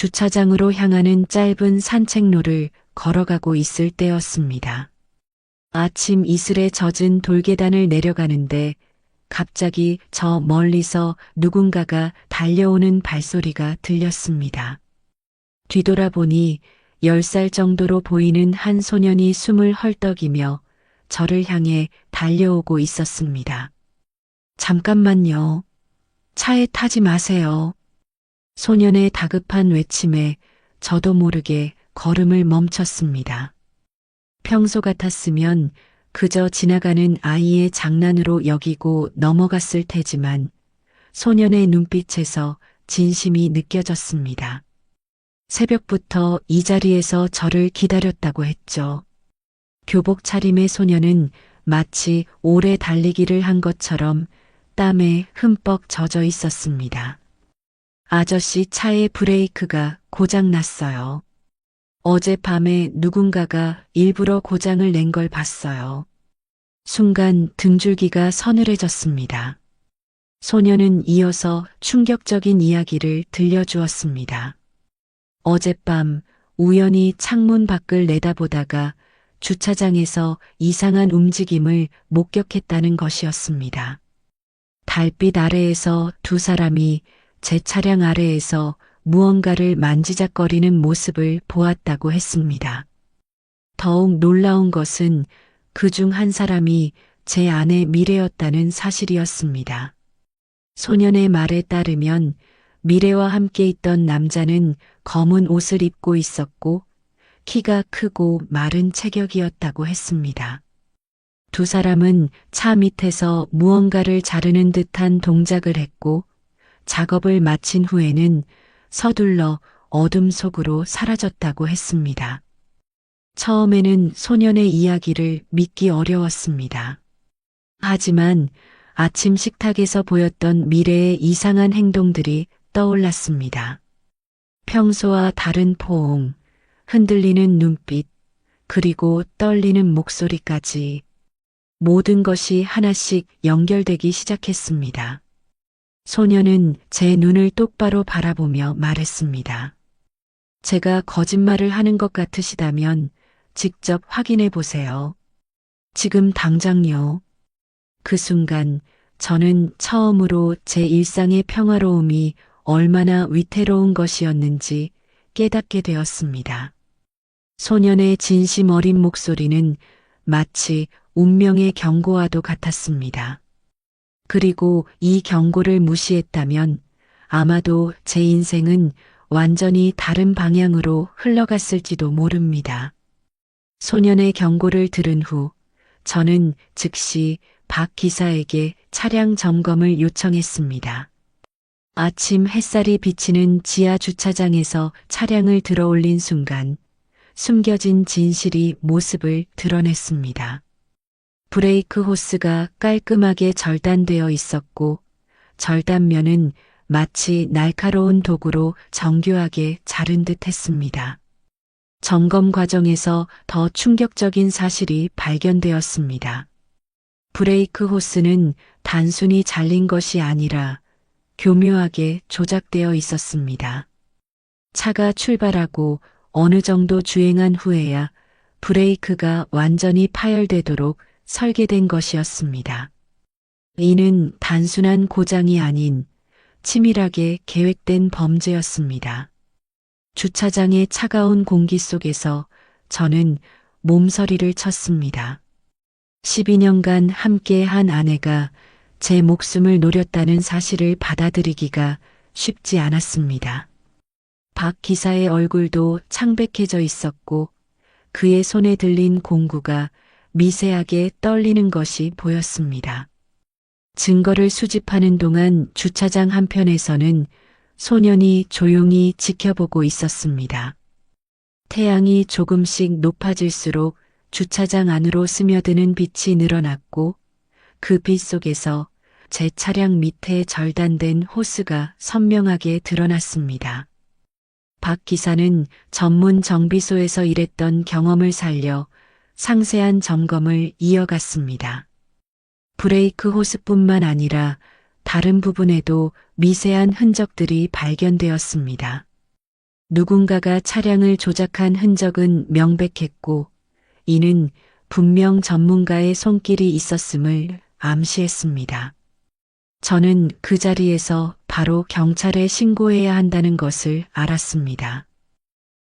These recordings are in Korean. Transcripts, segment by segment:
주차장으로 향하는 짧은 산책로를 걸어가고 있을 때였습니다. 아침 이슬에 젖은 돌계단을 내려가는데 갑자기 저 멀리서 누군가가 달려오는 발소리가 들렸습니다. 뒤돌아보니 10살 정도로 보이는 한 소년이 숨을 헐떡이며 저를 향해 달려오고 있었습니다. 잠깐만요. 차에 타지 마세요. 소년의 다급한 외침에 저도 모르게 걸음을 멈췄습니다. 평소 같았으면 그저 지나가는 아이의 장난으로 여기고 넘어갔을 테지만 소년의 눈빛에서 진심이 느껴졌습니다. 새벽부터 이 자리에서 저를 기다렸다고 했죠. 교복 차림의 소년은 마치 오래 달리기를 한 것처럼 땀에 흠뻑 젖어 있었습니다. 아저씨 차의 브레이크가 고장 났어요. 어젯밤에 누군가가 일부러 고장을 낸 걸 봤어요. 순간 등줄기가 서늘해졌습니다. 소녀는 이어서 충격적인 이야기를 들려주었습니다. 어젯밤 우연히 창문 밖을 내다보다가 주차장에서 이상한 움직임을 목격했다는 것이었습니다. 달빛 아래에서 두 사람이 제 차량 아래에서 무언가를 만지작거리는 모습을 보았다고 했습니다. 더욱 놀라운 것은 그 중 한 사람이 제 아내 미래였다는 사실이었습니다. 소년의 말에 따르면 미래와 함께 있던 남자는 검은 옷을 입고 있었고 키가 크고 마른 체격이었다고 했습니다. 두 사람은 차 밑에서 무언가를 자르는 듯한 동작을 했고 작업을 마친 후에는 서둘러 어둠 속으로 사라졌다고 했습니다. 처음에는 소년의 이야기를 믿기 어려웠습니다. 하지만 아침 식탁에서 보였던 미래의 이상한 행동들이 떠올랐습니다. 평소와 다른 포옹, 흔들리는 눈빛, 그리고 떨리는 목소리까지 모든 것이 하나씩 연결되기 시작했습니다. 소녀는 제 눈을 똑바로 바라보며 말했습니다. 제가 거짓말을 하는 것 같으시다면 직접 확인해 보세요. 지금 당장요. 그 순간 저는 처음으로 제 일상의 평화로움이 얼마나 위태로운 것이었는지 깨닫게 되었습니다. 소년의 진심 어린 목소리는 마치 운명의 경고와도 같았습니다. 그리고 이 경고를 무시했다면 아마도 제 인생은 완전히 다른 방향으로 흘러갔을지도 모릅니다. 소년의 경고를 들은 후 저는 즉시 박 기사에게 차량 점검을 요청했습니다. 아침 햇살이 비치는 지하 주차장에서 차량을 들어올린 순간 숨겨진 진실이 모습을 드러냈습니다. 브레이크 호스가 깔끔하게 절단되어 있었고 절단면은 마치 날카로운 도구로 정교하게 자른 듯 했습니다. 점검 과정에서 더 충격적인 사실이 발견되었습니다. 브레이크 호스는 단순히 잘린 것이 아니라 교묘하게 조작되어 있었습니다. 차가 출발하고 어느 정도 주행한 후에야 브레이크가 완전히 파열되도록 설계된 것이었습니다. 이는 단순한 고장이 아닌 치밀하게 계획된 범죄였습니다. 주차장의 차가운 공기 속에서 저는 몸서리를 쳤습니다. 12년간 함께한 아내가 제 목숨을 노렸다는 사실을 받아들이기가 쉽지 않았습니다. 박 기사의 얼굴도 창백해져 있었고 그의 손에 들린 공구가 미세하게 떨리는 것이 보였습니다. 증거를 수집하는 동안 주차장 한편에서는 소년이 조용히 지켜보고 있었습니다. 태양이 조금씩 높아질수록 주차장 안으로 스며드는 빛이 늘어났고 그 빛 속에서 제 차량 밑에 절단된 호스가 선명하게 드러났습니다. 박 기사는 전문 정비소에서 일했던 경험을 살려 상세한 점검을 이어갔습니다. 브레이크 호스뿐만 아니라 다른 부분에도 미세한 흔적들이 발견되었습니다. 누군가가 차량을 조작한 흔적은 명백했고, 이는 분명 전문가의 손길이 있었음을 암시했습니다. 저는 그 자리에서 바로 경찰에 신고해야 한다는 것을 알았습니다.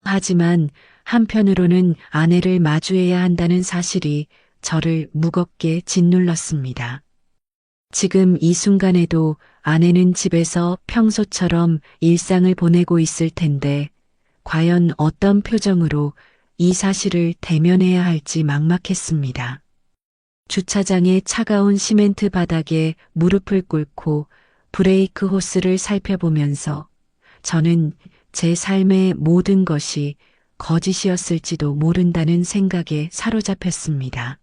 하지만 한편으로는 아내를 마주해야 한다는 사실이 저를 무겁게 짓눌렀습니다. 지금 이 순간에도 아내는 집에서 평소처럼 일상을 보내고 있을 텐데, 과연 어떤 표정으로 이 사실을 대면해야 할지 막막했습니다. 주차장의 차가운 시멘트 바닥에 무릎을 꿇고 브레이크 호스를 살펴보면서 저는 제 삶의 모든 것이 거짓이었을지도 모른다는 생각에 사로잡혔습니다.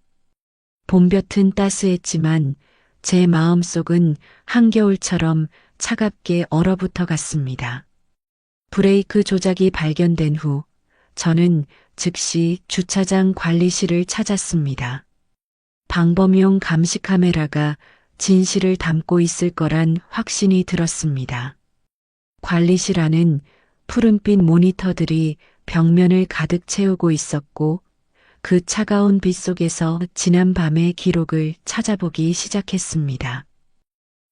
봄볕은 따스했지만 제 마음속은 한겨울처럼 차갑게 얼어붙어 갔습니다. 브레이크 조작이 발견된 후 저는 즉시 주차장 관리실을 찾았습니다. 방범용 감시 카메라가 진실을 담고 있을 거란 확신이 들었습니다. 관리실 안은 푸른빛 모니터들이 벽면을 가득 채우고 있었고, 그 차가운 빛 속에서 지난 밤의 기록을 찾아보기 시작했습니다.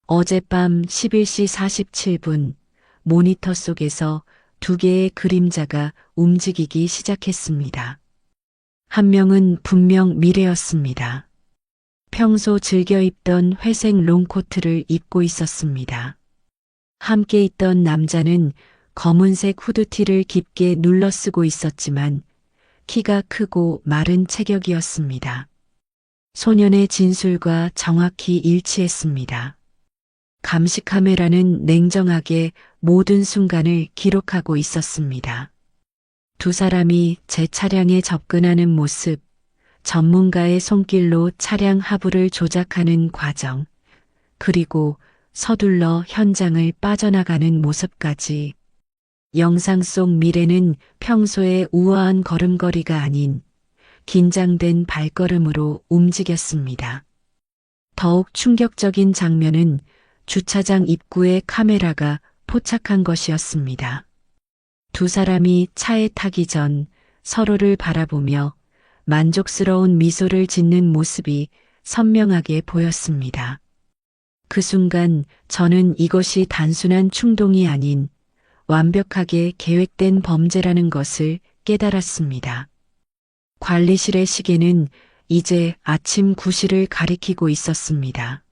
어젯밤 11시 47분 모니터 속에서 두 개의 그림자가 움직이기 시작했습니다. 한 명은 분명 미래였습니다. 평소 즐겨 입던 회색 롱코트를 입고 있었습니다. 함께 있던 남자는 검은색 후드티를 깊게 눌러 쓰고 있었지만 키가 크고 마른 체격이었습니다. 소년의 진술과 정확히 일치했습니다. 감시 카메라는 냉정하게 모든 순간을 기록하고 있었습니다. 두 사람이 제 차량에 접근하는 모습, 전문가의 손길로 차량 하부를 조작하는 과정, 그리고 서둘러 현장을 빠져나가는 모습까지. 영상 속 미래는 평소의 우아한 걸음걸이가 아닌 긴장된 발걸음으로 움직였습니다. 더욱 충격적인 장면은 주차장 입구에 카메라가 포착한 것이었습니다. 두 사람이 차에 타기 전 서로를 바라보며 만족스러운 미소를 짓는 모습이 선명하게 보였습니다. 그 순간 저는 이것이 단순한 충동이 아닌 완벽하게 계획된 범죄라는 것을 깨달았습니다. 관리실의 시계는 이제 아침 9시를 가리키고 있었습니다.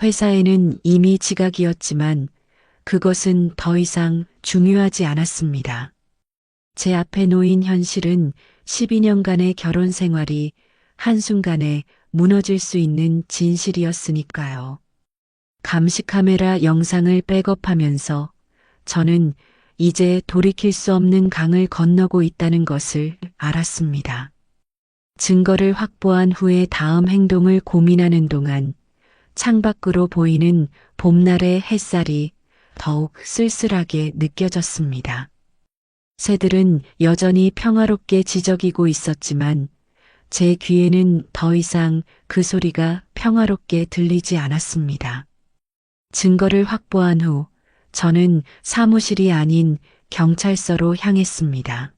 회사에는 이미 지각이었지만 그것은 더 이상 중요하지 않았습니다. 제 앞에 놓인 현실은 12년간의 결혼 생활이 한순간에 무너질 수 있는 진실이었으니까요. 감시 카메라 영상을 백업하면서 저는 이제 돌이킬 수 없는 강을 건너고 있다는 것을 알았습니다. 증거를 확보한 후에 다음 행동을 고민하는 동안 창밖으로 보이는 봄날의 햇살이 더욱 쓸쓸하게 느껴졌습니다. 새들은 여전히 평화롭게 지저귀고 있었지만 제 귀에는 더 이상 그 소리가 평화롭게 들리지 않았습니다. 증거를 확보한 후 저는 사무실이 아닌 경찰서로 향했습니다.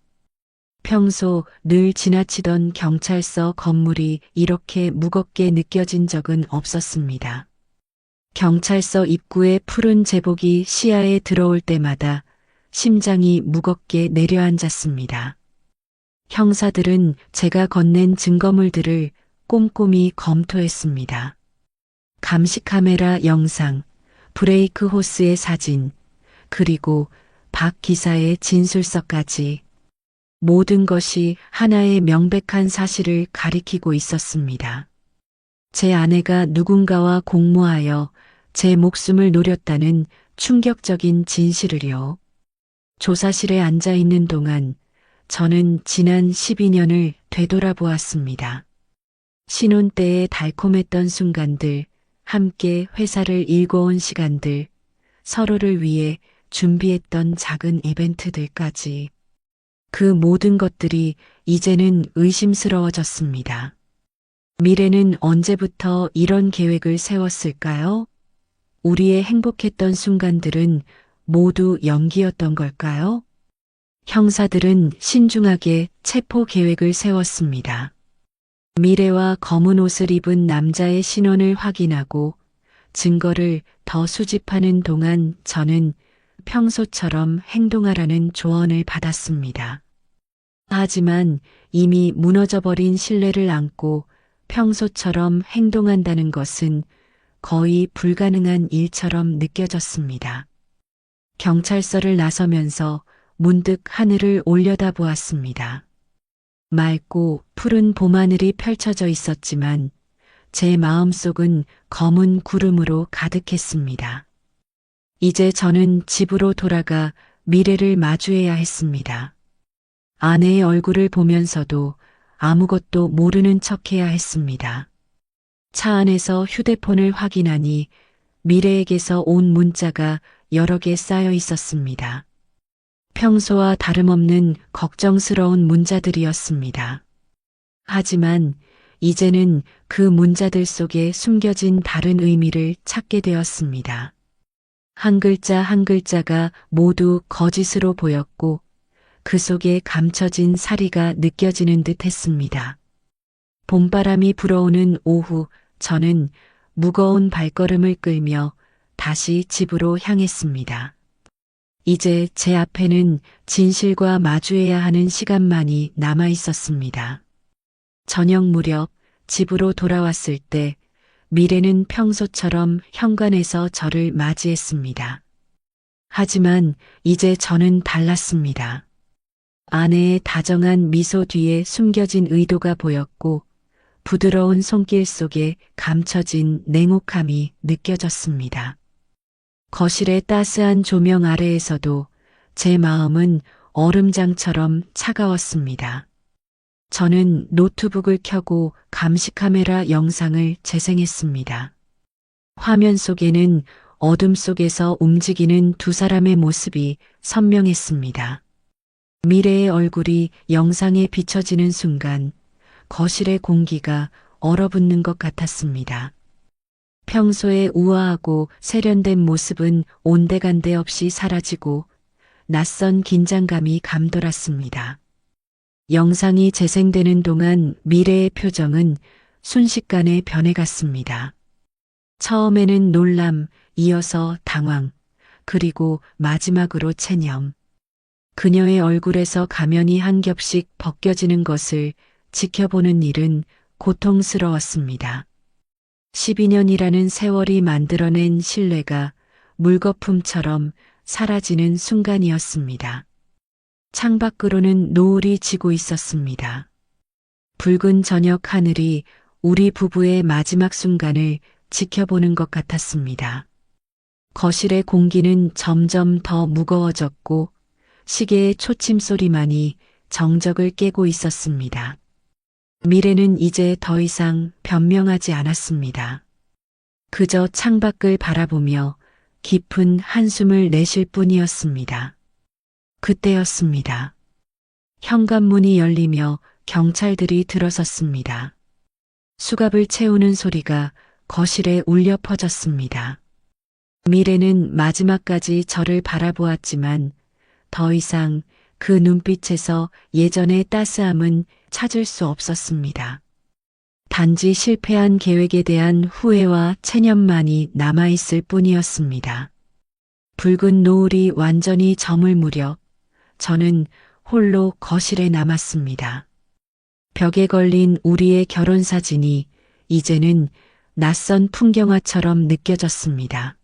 평소 늘 지나치던 경찰서 건물이 이렇게 무겁게 느껴진 적은 없었습니다. 경찰서 입구의 푸른 제복이 시야에 들어올 때마다 심장이 무겁게 내려앉았습니다. 형사들은 제가 건넨 증거물들을 꼼꼼히 검토했습니다. 감시 카메라 영상, 브레이크 호스의 사진, 그리고 박 기사의 진술서까지 모든 것이 하나의 명백한 사실을 가리키고 있었습니다. 제 아내가 누군가와 공모하여 제 목숨을 노렸다는 충격적인 진실을요. 조사실에 앉아 있는 동안 저는 지난 12년을 되돌아보았습니다. 신혼 때의 달콤했던 순간들, 함께 회사를 일궈온 시간들, 서로를 위해 준비했던 작은 이벤트들까지. 그 모든 것들이 이제는 의심스러워졌습니다. 미래는 언제부터 이런 계획을 세웠을까요? 우리의 행복했던 순간들은 모두 연기였던 걸까요? 형사들은 신중하게 체포 계획을 세웠습니다. 미래와 검은 옷을 입은 남자의 신원을 확인하고 증거를 더 수집하는 동안 저는 평소처럼 행동하라는 조언을 받았습니다. 하지만 이미 무너져버린 신뢰를 안고 평소처럼 행동한다는 것은 거의 불가능한 일처럼 느껴졌습니다. 경찰서를 나서면서 문득 하늘을 올려다보았습니다. 맑고 푸른 봄하늘이 펼쳐져 있었지만 제 마음속은 검은 구름으로 가득했습니다. 이제 저는 집으로 돌아가 미래를 마주해야 했습니다. 아내의 얼굴을 보면서도 아무것도 모르는 척해야 했습니다. 차 안에서 휴대폰을 확인하니 미래에게서 온 문자가 여러 개 쌓여 있었습니다. 평소와 다름없는 걱정스러운 문자들이었습니다. 하지만 이제는 그 문자들 속에 숨겨진 다른 의미를 찾게 되었습니다. 한 글자 한 글자가 모두 거짓으로 보였고 그 속에 감춰진 사리가 느껴지는 듯 했습니다. 봄바람이 불어오는 오후 저는 무거운 발걸음을 끌며 다시 집으로 향했습니다. 이제 제 앞에는 진실과 마주해야 하는 시간만이 남아 있었습니다. 저녁 무렵 집으로 돌아왔을 때 미래는 평소처럼 현관에서 저를 맞이했습니다. 하지만 이제 저는 달랐습니다. 아내의 다정한 미소 뒤에 숨겨진 의도가 보였고 부드러운 손길 속에 감춰진 냉혹함이 느껴졌습니다. 거실의 따스한 조명 아래에서도 제 마음은 얼음장처럼 차가웠습니다. 저는 노트북을 켜고 감시 카메라 영상을 재생했습니다. 화면 속에는 어둠 속에서 움직이는 두 사람의 모습이 선명했습니다. 미래의 얼굴이 영상에 비춰지는 순간 거실의 공기가 얼어붙는 것 같았습니다. 평소에 우아하고 세련된 모습은 온데간데 없이 사라지고 낯선 긴장감이 감돌았습니다. 영상이 재생되는 동안 미래의 표정은 순식간에 변해갔습니다. 처음에는 놀람, 이어서 당황, 그리고 마지막으로 체념. 그녀의 얼굴에서 가면이 한 겹씩 벗겨지는 것을 지켜보는 일은 고통스러웠습니다. 12년이라는 세월이 만들어낸 신뢰가 물거품처럼 사라지는 순간이었습니다. 창밖으로는 노을이 지고 있었습니다. 붉은 저녁 하늘이 우리 부부의 마지막 순간을 지켜보는 것 같았습니다. 거실의 공기는 점점 더 무거워졌고 시계의 초침 소리만이 정적을 깨고 있었습니다. 미래는 이제 더 이상 변명하지 않았습니다. 그저 창밖을 바라보며 깊은 한숨을 내쉴 뿐이었습니다. 그때였습니다. 현관문이 열리며 경찰들이 들어섰습니다. 수갑을 채우는 소리가 거실에 울려 퍼졌습니다. 미래는 마지막까지 저를 바라보았지만 더 이상 그 눈빛에서 예전의 따스함은 찾을 수 없었습니다. 단지 실패한 계획에 대한 후회와 체념만이 남아있을 뿐이었습니다. 붉은 노을이 완전히 저물 무렵 저는 홀로 거실에 남았습니다. 벽에 걸린 우리의 결혼 사진이 이제는 낯선 풍경화처럼 느껴졌습니다.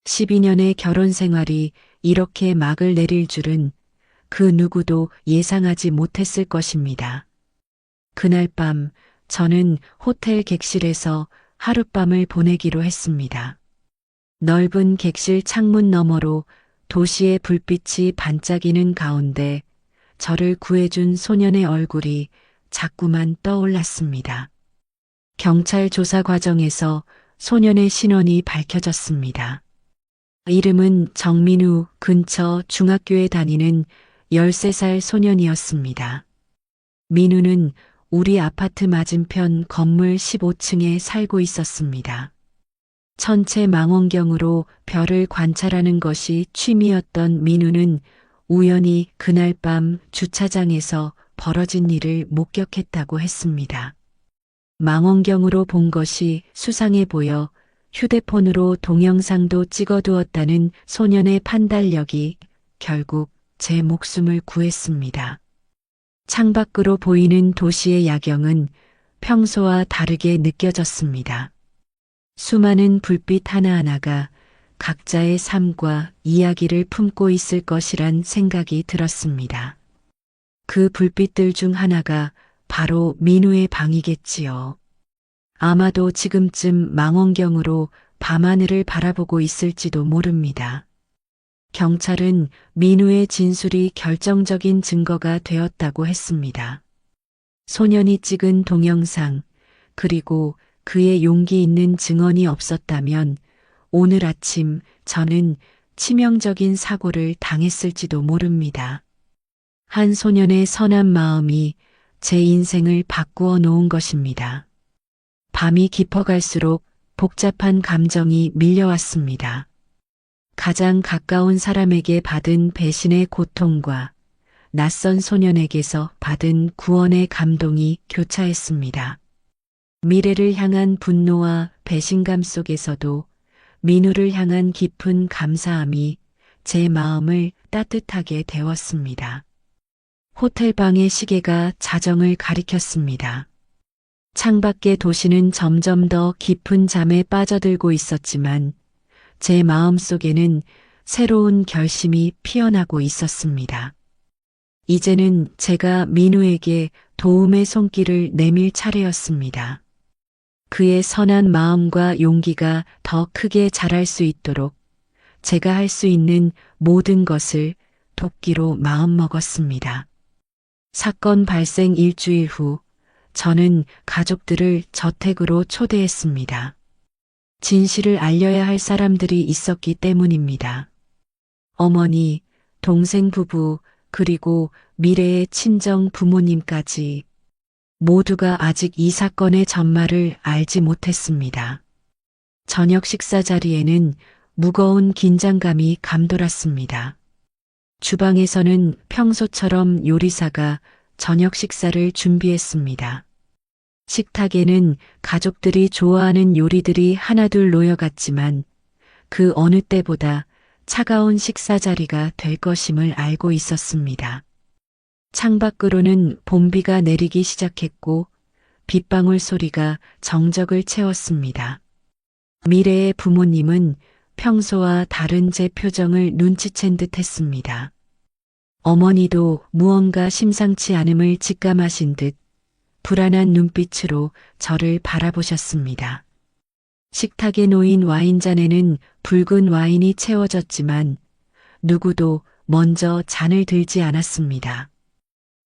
12년의 결혼 생활이 이렇게 막을 내릴 줄은 그 누구도 예상하지 못했을 것입니다. 그날 밤 저는 호텔 객실에서 하룻밤을 보내기로 했습니다. 넓은 객실 창문 너머로 도시의 불빛이 반짝이는 가운데 저를 구해준 소년의 얼굴이 자꾸만 떠올랐습니다. 경찰 조사 과정에서 소년의 신원이 밝혀졌습니다. 이름은 정민우, 근처 중학교에 다니는 13살 소년이었습니다. 민우는 우리 아파트 맞은편 건물 15층에 살고 있었습니다. 천체 망원경으로 별을 관찰하는 것이 취미였던 민우는 우연히 그날 밤 주차장에서 벌어진 일을 목격했다고 했습니다. 망원경으로 본 것이 수상해 보여 휴대폰으로 동영상도 찍어두었다는 소년의 판단력이 결국 제 목숨을 구했습니다. 창밖으로 보이는 도시의 야경은 평소와 다르게 느껴졌습니다. 수많은 불빛 하나하나가 각자의 삶과 이야기를 품고 있을 것이란 생각이 들었습니다. 그 불빛들 중 하나가 바로 민우의 방이겠지요. 아마도 지금쯤 망원경으로 밤하늘을 바라보고 있을지도 모릅니다. 경찰은 민우의 진술이 결정적인 증거가 되었다고 했습니다. 소년이 찍은 동영상, 그리고 그의 용기 있는 증언이 없었다면 오늘 아침 저는 치명적인 사고를 당했을지도 모릅니다. 한 소년의 선한 마음이 제 인생을 바꾸어 놓은 것입니다. 밤이 깊어갈수록 복잡한 감정이 밀려왔습니다. 가장 가까운 사람에게 받은 배신의 고통과 낯선 소년에게서 받은 구원의 감동이 교차했습니다. 미래를 향한 분노와 배신감 속에서도 민우를 향한 깊은 감사함이 제 마음을 따뜻하게 데웠습니다. 호텔방의 시계가 자정을 가리켰습니다. 창밖의 도시는 점점 더 깊은 잠에 빠져들고 있었지만 제 마음속에는 새로운 결심이 피어나고 있었습니다. 이제는 제가 민우에게 도움의 손길을 내밀 차례였습니다. 그의 선한 마음과 용기가 더 크게 자랄 수 있도록 제가 할 수 있는 모든 것을 돕기로 마음먹었습니다. 사건 발생 일주일 후 저는 가족들을 저택으로 초대했습니다. 진실을 알려야 할 사람들이 있었기 때문입니다. 어머니, 동생 부부, 그리고 미래의 친정 부모님까지 모두가 아직 이 사건의 전말을 알지 못했습니다. 저녁 식사 자리에는 무거운 긴장감이 감돌았습니다. 주방에서는 평소처럼 요리사가 저녁 식사를 준비했습니다. 식탁에는 가족들이 좋아하는 요리들이 하나둘 놓여갔지만 그 어느 때보다 차가운 식사 자리가 될 것임을 알고 있었습니다. 창밖으로는 봄비가 내리기 시작했고 빗방울 소리가 정적을 채웠습니다. 미래의 부모님은 평소와 다른 제 표정을 눈치챈 듯 했습니다. 어머니도 무언가 심상치 않음을 직감하신 듯 불안한 눈빛으로 저를 바라보셨습니다. 식탁에 놓인 와인잔에는 붉은 와인이 채워졌지만 누구도 먼저 잔을 들지 않았습니다.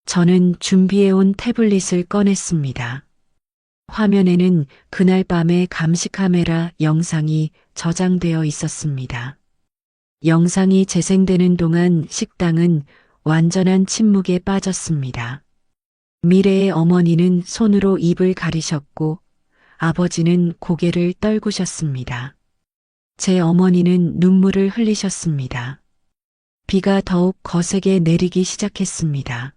저는 준비해온 태블릿을 꺼냈습니다. 화면에는 그날 밤의 감시 카메라 영상이 저장되어 있었습니다. 영상이 재생되는 동안 식당은 완전한 침묵에 빠졌습니다. 미래의 어머니는 손으로 입을 가리셨고 아버지는 고개를 떨구셨습니다. 제 어머니는 눈물을 흘리셨습니다. 비가 더욱 거세게 내리기 시작했습니다.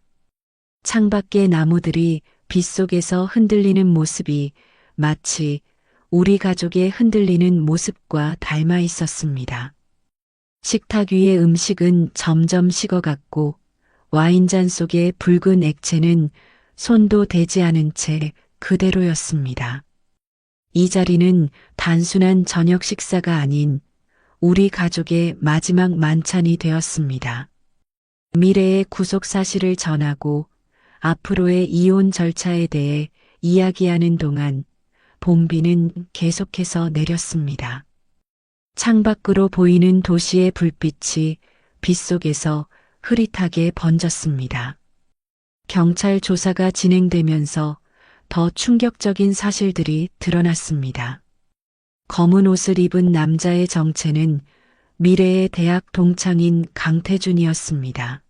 창밖의 나무들이 빗속에서 흔들리는 모습이 마치 우리 가족의 흔들리는 모습과 닮아 있었습니다. 식탁 위의 음식은 점점 식어갔고 와인잔 속의 붉은 액체는 손도 대지 않은 채 그대로였습니다. 이 자리는 단순한 저녁 식사가 아닌 우리 가족의 마지막 만찬이 되었습니다. 미래의 구속 사실을 전하고 앞으로의 이혼 절차에 대해 이야기하는 동안 봄비는 계속해서 내렸습니다. 창밖으로 보이는 도시의 불빛이 빗속에서 흐릿하게 번졌습니다. 경찰 조사가 진행되면서 더 충격적인 사실들이 드러났습니다. 검은 옷을 입은 남자의 정체는 미래의 대학 동창인 강태준이었습니다.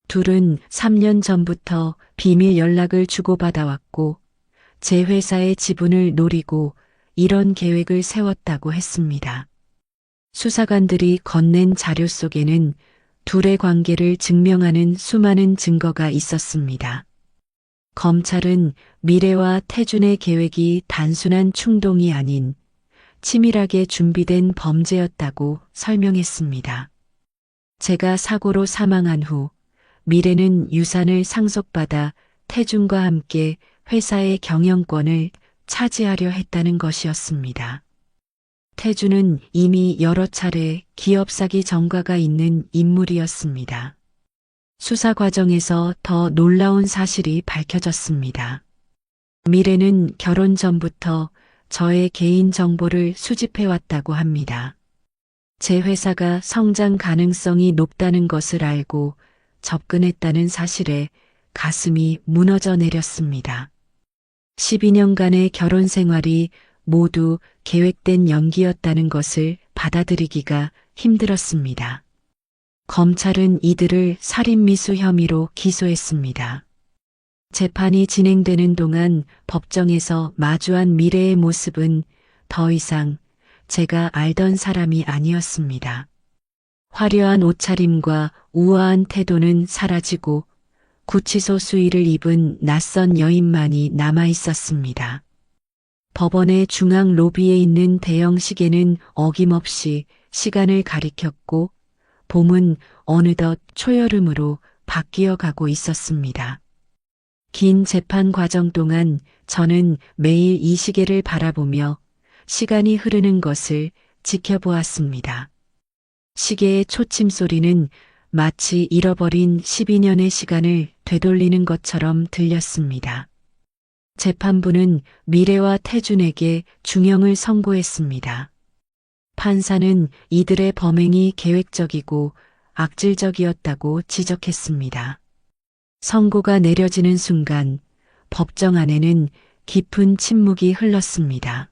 둘은 3년 전부터 비밀 연락을 주고받아왔고 제 회사의 지분을 노리고 이런 계획을 세웠다고 했습니다. 수사관들이 건넨 자료 속에는 둘의 관계를 증명하는 수많은 증거가 있었습니다. 검찰은 미래와 태준의 계획이 단순한 충동이 아닌 치밀하게 준비된 범죄였다고 설명했습니다. 제가 사고로 사망한 후 미래는 유산을 상속받아 태준과 함께 회사의 경영권을 차지하려 했다는 것이었습니다. 태준은 이미 여러 차례 기업 사기 전과가 있는 인물이었습니다. 수사 과정에서 더 놀라운 사실이 밝혀졌습니다. 미래는 결혼 전부터 저의 개인 정보를 수집해왔다고 합니다. 제 회사가 성장 가능성이 높다는 것을 알고 접근했다는 사실에 가슴이 무너져 내렸습니다. 12년간의 결혼 생활이 모두 계획된 연기였다는 것을 받아들이기가 힘들었습니다. 검찰은 이들을 살인미수 혐의로 기소했습니다. 재판이 진행되는 동안 법정에서 마주한 미래의 모습은 더 이상 제가 알던 사람이 아니었습니다. 화려한 옷차림과 우아한 태도는 사라지고 구치소 수의를 입은 낯선 여인만이 남아 있었습니다. 법원의 중앙 로비에 있는 대형 시계는 어김없이 시간을 가리켰고 봄은 어느덧 초여름으로 바뀌어 가고 있었습니다. 긴 재판 과정 동안 저는 매일 이 시계를 바라보며 시간이 흐르는 것을 지켜보았습니다. 시계의 초침 소리는 마치 잃어버린 12년의 시간을 되돌리는 것처럼 들렸습니다. 재판부는 미래와 태준에게 중형을 선고했습니다. 판사는 이들의 범행이 계획적이고 악질적이었다고 지적했습니다. 선고가 내려지는 순간 법정 안에는 깊은 침묵이 흘렀습니다.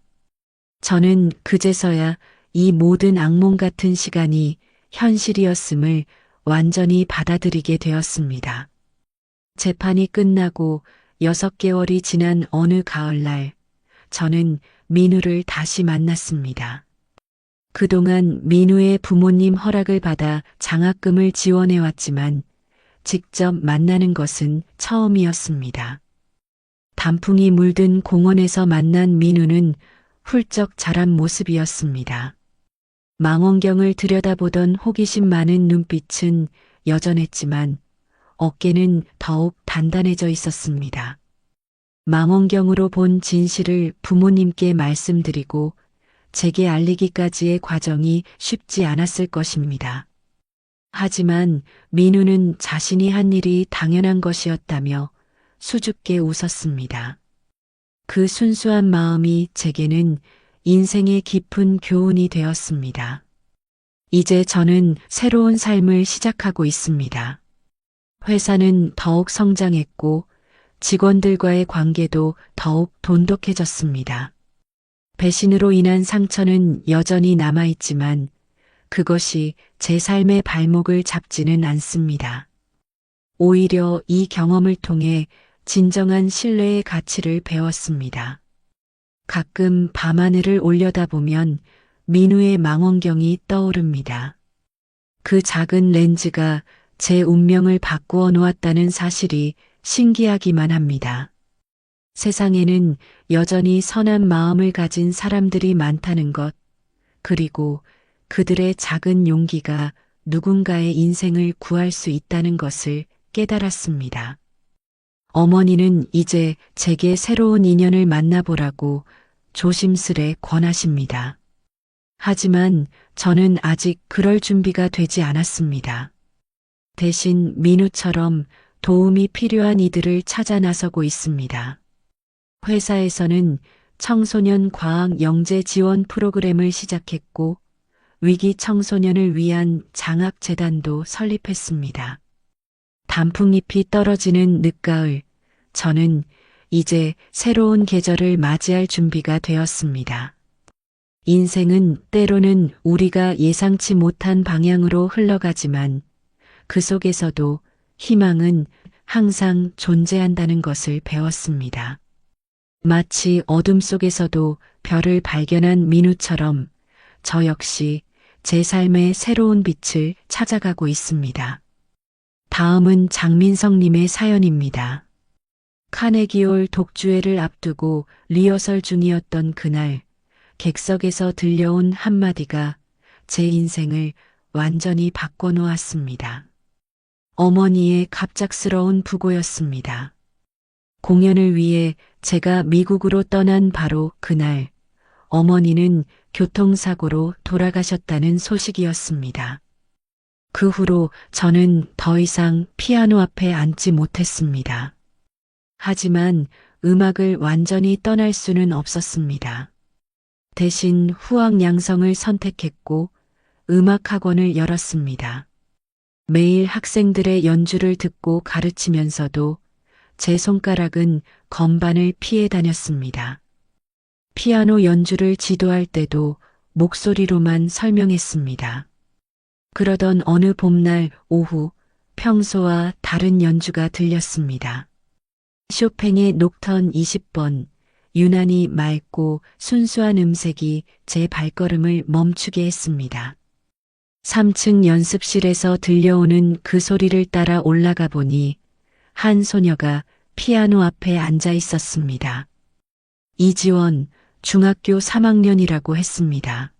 저는 그제서야 이 모든 악몽 같은 시간이 현실이었음을 완전히 받아들이게 되었습니다. 재판이 끝나고 6개월이 지난 어느 가을날, 저는 민우를 다시 만났습니다. 그동안 민우의 부모님 허락을 받아 장학금을 지원해왔지만 직접 만나는 것은 처음이었습니다. 단풍이 물든 공원에서 만난 민우는 훌쩍 자란 모습이었습니다. 망원경을 들여다보던 호기심 많은 눈빛은 여전했지만 어깨는 더욱 단단해져 있었습니다. 망원경으로 본 진실을 부모님께 말씀드리고 제게 알리기까지의 과정이 쉽지 않았을 것입니다. 하지만 민우는 자신이 한 일이 당연한 것이었다며 수줍게 웃었습니다. 그 순수한 마음이 제게는 인생의 깊은 교훈이 되었습니다. 이제 저는 새로운 삶을 시작하고 있습니다. 회사는 더욱 성장했고 직원들과의 관계도 더욱 돈독해졌습니다. 배신으로 인한 상처는 여전히 남아있지만 그것이 제 삶의 발목을 잡지는 않습니다. 오히려 이 경험을 통해 진정한 신뢰의 가치를 배웠습니다. 가끔 밤하늘을 올려다보면 민우의 망원경이 떠오릅니다. 그 작은 렌즈가 제 운명을 바꾸어 놓았다는 사실이 신기하기만 합니다. 세상에는 여전히 선한 마음을 가진 사람들이 많다는 것, 그리고 그들의 작은 용기가 누군가의 인생을 구할 수 있다는 것을 깨달았습니다. 어머니는 이제 제게 새로운 인연을 만나보라고 조심스레 권하십니다. 하지만 저는 아직 그럴 준비가 되지 않았습니다. 대신 민우처럼 도움이 필요한 이들을 찾아 나서고 있습니다. 회사에서는 청소년 과학 영재 지원 프로그램을 시작했고 위기 청소년을 위한 장학재단도 설립했습니다. 단풍잎이 떨어지는 늦가을, 저는 이제 새로운 계절을 맞이할 준비가 되었습니다. 인생은 때로는 우리가 예상치 못한 방향으로 흘러가지만 그 속에서도 희망은 항상 존재한다는 것을 배웠습니다. 마치 어둠 속에서도 별을 발견한 민우처럼 저 역시 제 삶의 새로운 빛을 찾아가고 있습니다. 다음은 장민성님의 사연입니다. 카네기홀 독주회를 앞두고 리허설 중이었던 그날, 객석에서 들려온 한마디가 제 인생을 완전히 바꿔놓았습니다. 어머니의 갑작스러운 부고였습니다. 공연을 위해 제가 미국으로 떠난 바로 그날, 어머니는 교통사고로 돌아가셨다는 소식이었습니다. 그 후로 저는 더 이상 피아노 앞에 앉지 못했습니다. 하지만 음악을 완전히 떠날 수는 없었습니다. 대신 후학양성을 선택했고 음악학원을 열었습니다. 매일 학생들의 연주를 듣고 가르치면서도 제 손가락은 건반을 피해 다녔습니다. 피아노 연주를 지도할 때도 목소리로만 설명했습니다. 그러던 어느 봄날 오후 평소와 다른 연주가 들렸습니다. 쇼팽의 녹턴 20번, 유난히 맑고 순수한 음색이 제 발걸음을 멈추게 했습니다. 3층 연습실에서 들려오는 그 소리를 따라 올라가 보니 한 소녀가 피아노 앞에 앉아 있었습니다. 이지원, 중학교 3학년이라고 했습니다.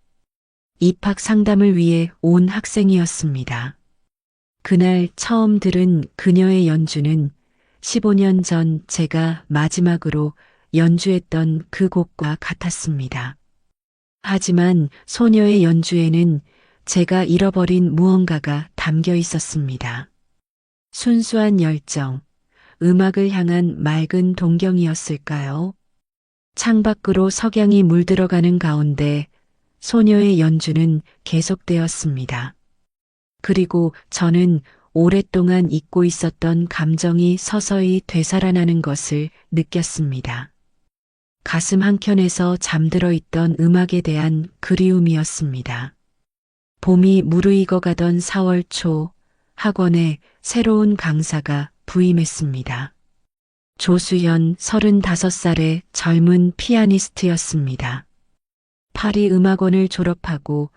입학 상담을 위해 온 학생이었습니다. 그날 처음 들은 그녀의 연주는 15년 전 제가 마지막으로 연주했던 그 곡과 같았습니다. 하지만 소녀의 연주에는 제가 잃어버린 무언가가 담겨 있었습니다. 순수한 열정, 음악을 향한 맑은 동경이었을까요? 창밖으로 석양이 물들어가는 가운데 소녀의 연주는 계속되었습니다. 그리고 저는 오랫동안 잊고 있었던 감정이 서서히 되살아나는 것을 느꼈습니다. 가슴 한켠에서 잠들어 있던 음악에 대한 그리움이었습니다. 봄이 무르익어가던 4월 초 학원에 새로운 강사가 부임했습니다. 조수현 35살의 젊은 피아니스트였습니다. 파리 음악원을 졸업하고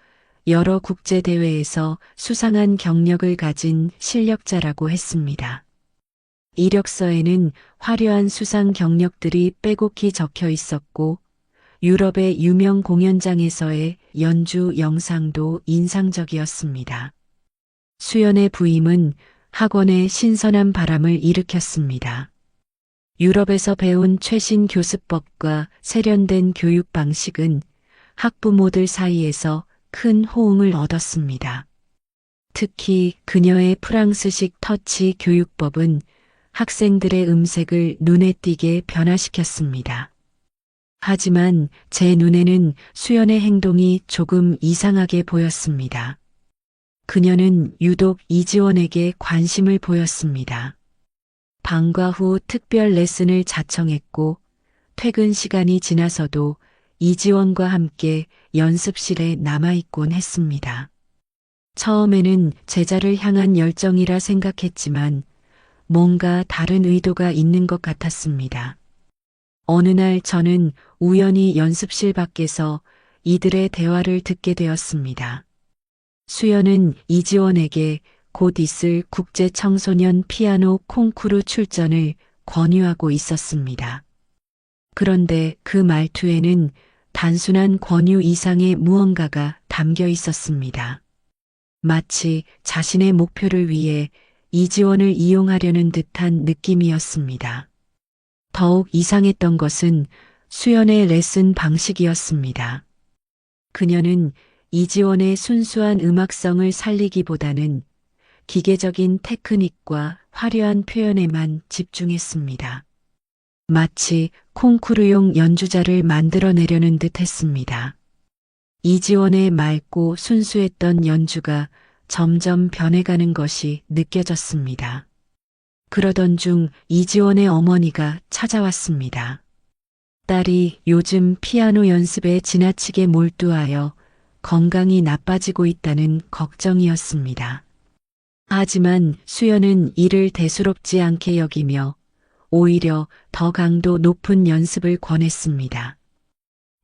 여러 국제대회에서 수상한 경력을 가진 실력자라고 했습니다. 이력서에는 화려한 수상 경력들이 빼곡히 적혀 있었고 유럽의 유명 공연장에서의 연주 영상도 인상적이었습니다. 수연의 부임은 학원에 신선한 바람을 일으켰습니다. 유럽에서 배운 최신 교습법과 세련된 교육 방식은 학부모들 사이에서 큰 호응을 얻었습니다. 특히 그녀의 프랑스식 터치 교육법은 학생들의 음색을 눈에 띄게 변화시켰습니다. 하지만 제 눈에는 수연의 행동이 조금 이상하게 보였습니다. 그녀는 유독 이지원에게 관심을 보였습니다. 방과 후 특별 레슨을 자청했고 퇴근 시간이 지나서도 이지원과 함께 연습실에 남아있곤 했습니다. 처음에는 제자를 향한 열정이라 생각했지만 뭔가 다른 의도가 있는 것 같았습니다. 어느 날 저는 우연히 연습실 밖에서 이들의 대화를 듣게 되었습니다. 수연은 이지원에게 곧 있을 국제 청소년 피아노 콩쿠르 출전을 권유하고 있었습니다. 그런데 그 말투에는 단순한 권유 이상의 무언가가 담겨 있었습니다. 마치 자신의 목표를 위해 이지원을 이용하려는 듯한 느낌이었습니다. 더욱 이상했던 것은 수연의 레슨 방식이었습니다. 그녀는 이지원의 순수한 음악성을 살리기보다는 기계적인 테크닉과 화려한 표현에만 집중했습니다. 마치 콩쿠르용 연주자를 만들어내려는 듯 했습니다. 이지원의 맑고 순수했던 연주가 점점 변해가는 것이 느껴졌습니다. 그러던 중 이지원의 어머니가 찾아왔습니다. 딸이 요즘 피아노 연습에 지나치게 몰두하여 건강이 나빠지고 있다는 걱정이었습니다. 하지만 수연은 이를 대수롭지 않게 여기며 오히려 더 강도 높은 연습을 권했습니다.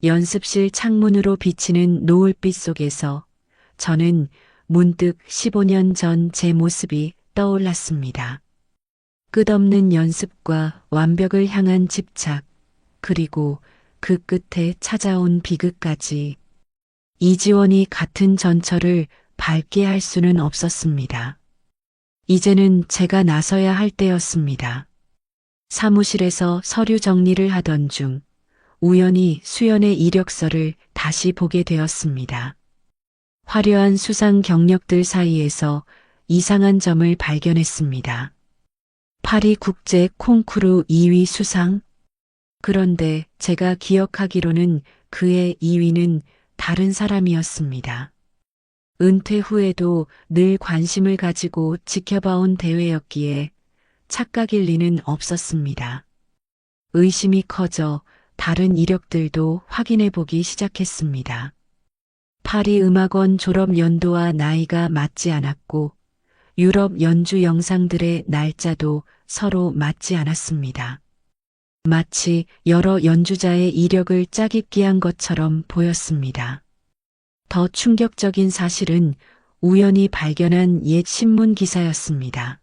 연습실 창문으로 비치는 노을빛 속에서 저는 문득 15년 전 제 모습이 떠올랐습니다. 끝없는 연습과 완벽을 향한 집착, 그리고 그 끝에 찾아온 비극까지. 이지원이 같은 전철을 밟게 할 수는 없었습니다. 이제는 제가 나서야 할 때였습니다. 사무실에서 서류 정리를 하던 중 우연히 수연의 이력서를 다시 보게 되었습니다. 화려한 수상 경력들 사이에서 이상한 점을 발견했습니다. 파리 국제 콩쿠르 2위 수상? 그런데 제가 기억하기로는 그의 2위는 다른 사람이었습니다. 은퇴 후에도 늘 관심을 가지고 지켜봐온 대회였기에 착각일 리는 없었습니다. 의심이 커져 다른 이력들도 확인해 보기 시작했습니다. 파리 음악원 졸업 연도와 나이가 맞지 않았고 유럽 연주 영상들의 날짜도 서로 맞지 않았습니다. 마치 여러 연주자의 이력을 짜깁기한 것처럼 보였습니다. 더 충격적인 사실은 우연히 발견한 옛 신문 기사였습니다.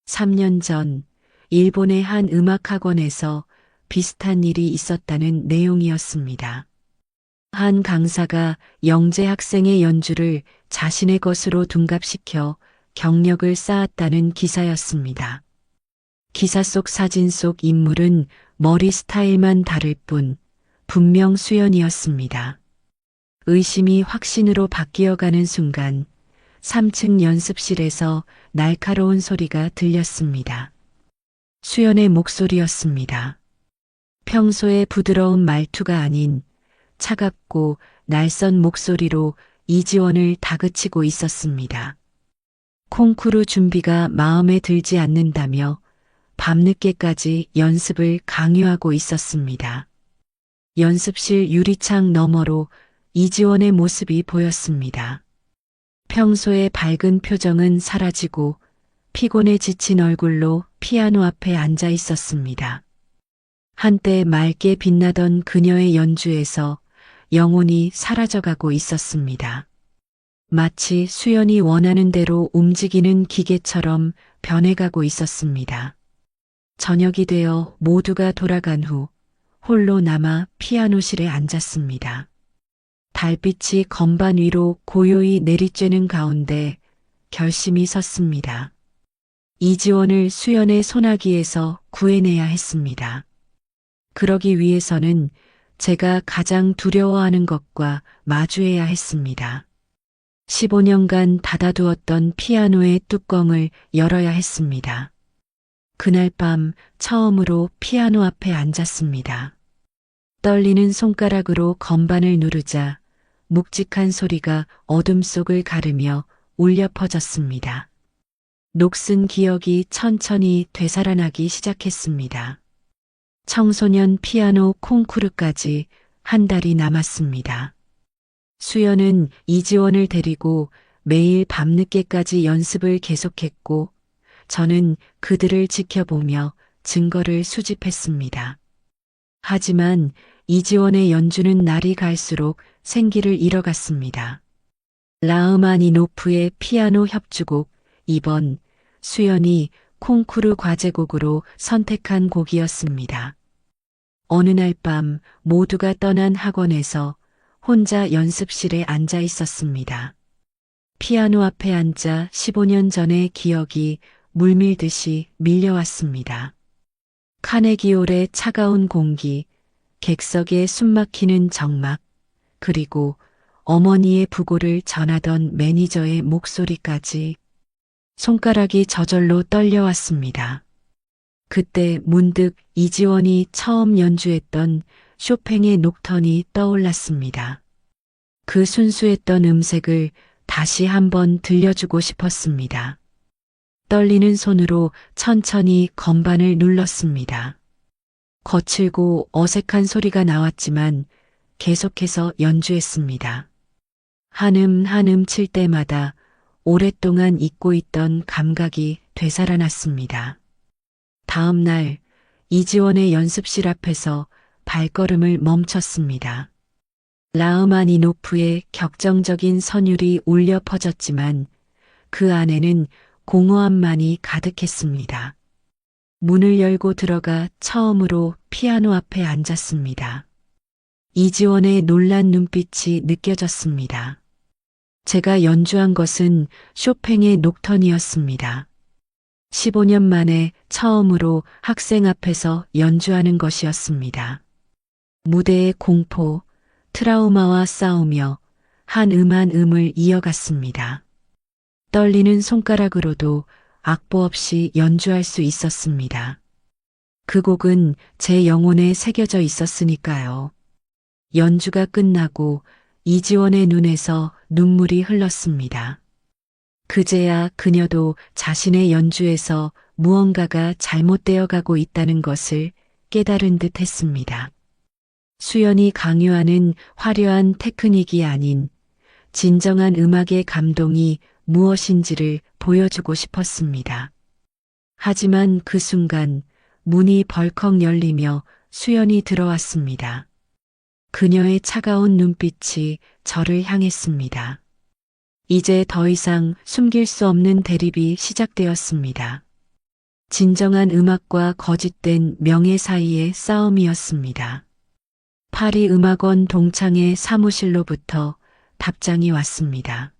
3년 전 일본의 한 음악학원에서 비슷한 일이 있었다는 내용이었습니다. 한 강사가 영재 학생의 연주를 자신의 것으로 둔갑시켜 경력을 쌓았다는 기사였습니다. 기사 속 사진 속 인물은 머리 스타일만 다를 뿐 분명 수연이었습니다. 의심이 확신으로 바뀌어가는 순간 3층 연습실에서 날카로운 소리가 들렸습니다. 수연의 목소리였습니다. 평소의 부드러운 말투가 아닌 차갑고 날선 목소리로 이지원을 다그치고 있었습니다. 콩쿠르 준비가 마음에 들지 않는다며 밤늦게까지 연습을 강요하고 있었습니다. 연습실 유리창 너머로 이지원의 모습이 보였습니다. 평소의 밝은 표정은 사라지고 피곤에 지친 얼굴로 피아노 앞에 앉아 있었습니다. 한때 맑게 빛나던 그녀의 연주에서 영혼이 사라져가고 있었습니다. 마치 수연이 원하는 대로 움직이는 기계처럼 변해가고 있었습니다. 저녁이 되어 모두가 돌아간 후 홀로 남아 피아노실에 앉았습니다. 달빛이 건반 위로 고요히 내리쬐는 가운데 결심이 섰습니다. 이지원을 수연의 소나기에서 구해내야 했습니다. 그러기 위해서는 제가 가장 두려워하는 것과 마주해야 했습니다. 15년간 닫아두었던 피아노의 뚜껑을 열어야 했습니다. 그날 밤 처음으로 피아노 앞에 앉았습니다. 떨리는 손가락으로 건반을 누르자 묵직한 소리가 어둠 속을 가르며 울려 퍼졌습니다. 녹슨 기억이 천천히 되살아나기 시작했습니다. 청소년 피아노 콩쿠르까지 한 달이 남았습니다. 수연은 이지원을 데리고 매일 밤늦게까지 연습을 계속했고 저는 그들을 지켜보며 증거를 수집했습니다. 하지만 이지원의 연주는 날이 갈수록 생기를 잃어갔습니다. 라흐마니노프의 피아노 협주곡 2번 수연이 콩쿠르 과제곡으로 선택한 곡이었습니다. 어느 날 밤 모두가 떠난 학원에서 혼자 연습실에 앉아 있었습니다. 피아노 앞에 앉아 15년 전의 기억이 물밀듯이 밀려왔습니다. 카네기홀의 차가운 공기, 객석의 숨막히는 정막, 그리고 어머니의 부고를 전하던 매니저의 목소리까지 손가락이 저절로 떨려왔습니다. 그때 문득 이지원이 처음 연주했던 쇼팽의 녹턴이 떠올랐습니다. 그 순수했던 음색을 다시 한번 들려주고 싶었습니다. 떨리는 손으로 천천히 건반을 눌렀습니다. 거칠고 어색한 소리가 나왔지만 계속해서 연주했습니다. 한음 한음 칠 때마다 오랫동안 잊고 있던 감각이 되살아났습니다. 다음 날 이지원의 연습실 앞에서 발걸음을 멈췄습니다. 라흐마니노프의 격정적인 선율이 울려 퍼졌지만 그 안에는 공허함만이 가득했습니다. 문을 열고 들어가 처음으로 피아노 앞에 앉았습니다. 이지원의 놀란 눈빛이 느껴졌습니다. 제가 연주한 것은 쇼팽의 녹턴이었습니다. 15년 만에 처음으로 학생 앞에서 연주하는 것이었습니다. 무대의 공포, 트라우마와 싸우며 한 음 한 음을 이어갔습니다. 떨리는 손가락으로도 악보 없이 연주할 수 있었습니다. 그 곡은 제 영혼에 새겨져 있었으니까요. 연주가 끝나고 이지원의 눈에서 눈물이 흘렀습니다. 그제야 그녀도 자신의 연주에서 무언가가 잘못되어 가고 있다는 것을 깨달은 듯 했습니다. 수연이 강요하는 화려한 테크닉이 아닌 진정한 음악의 감동이 무엇인지를 보여주고 싶었습니다. 하지만 그 순간 문이 벌컥 열리며 수연이 들어왔습니다. 그녀의 차가운 눈빛이 저를 향했습니다. 이제 더 이상 숨길 수 없는 대립이 시작되었습니다. 진정한 음악과 거짓된 명예 사이의 싸움이었습니다. 파리 음악원 동창의 사무실로부터 답장이 왔습니다.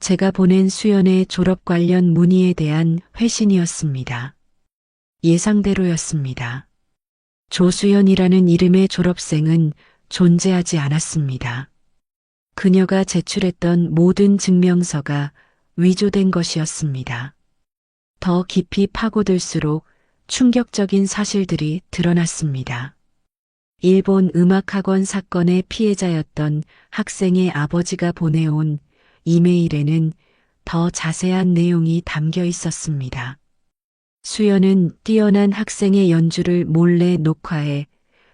제가 보낸 수연의 졸업 관련 문의에 대한 회신이었습니다. 예상대로였습니다. 조수연이라는 이름의 졸업생은 존재하지 않았습니다. 그녀가 제출했던 모든 증명서가 위조된 것이었습니다. 더 깊이 파고들수록 충격적인 사실들이 드러났습니다. 일본 음악학원 사건의 피해자였던 학생의 아버지가 보내온 이메일에는 더 자세한 내용이 담겨 있었습니다. 수연은 뛰어난 학생의 연주를 몰래 녹화해